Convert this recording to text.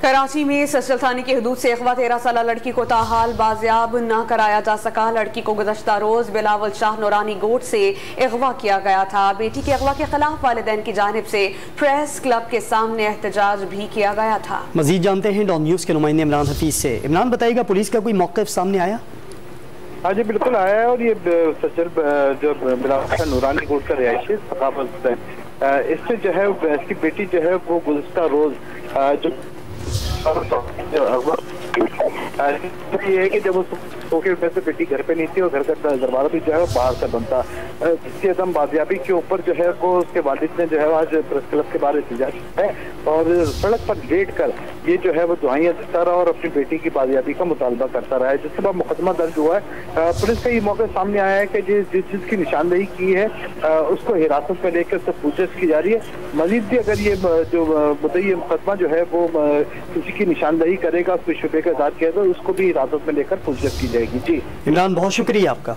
कराची में सचल थाने की हदूद से अगवा 13 साल लड़की को ताहाल बाजियाब न कराया जा सका। लड़की को गुज़श्ता रोज बिलावल शाह नूरानी गोट से अगवा किया गया था। बेटी के अगवा के खिलाफ वालिदैन की जानिब से प्रेस क्लब के सामने एहतजाज भी किया गया था। मजीद जानते हैं डॉन न्यूज़ के नुमाइंदे इमरान हफीज से। इमरान बताइएगा, पुलिस का कोई मौक़िफ़ सामने आया? हाँ जी, बिल्कुल आया है। और ये सचल जो बिलावल शाह नूरानी गोट का रिहायशी सकाफत है, इससे जो है इसकी बेटी जो है वो गुज़श्ता रोज जो ये है कि जब वो सो के उठने से बेटी घर पे नहीं थी और घर का दरवाजा भी जो है बाहर से बनता, इसकी अदम बाजियाबी के ऊपर जो है वो उसके वालिद ने जो है आज प्रेस क्लब के बाहर एहतजाज किया है और सड़क पर लेट कर ये जो है वो दुआइयां देता रहा और अपनी बेटी की बाजियाबी का मुतालबा करता रहा है, जिसके बाद मुकदमा दर्ज हुआ है। पुलिस का ये मौका सामने आया है कि जिस चीज की निशानदेही की है उसको हिरासत में लेकर उससे पूछताछ की जा रही है। मजीद भी अगर ये जो मुद्दई मुकदमा जो है वो किसी की निशानदेही करेगा, उसको शुबे का इज़हार किया तो उसको भी हिरासत में लेकर पूछताछ की जाएगी। जी इमरान, बहुत शुक्रिया आपका।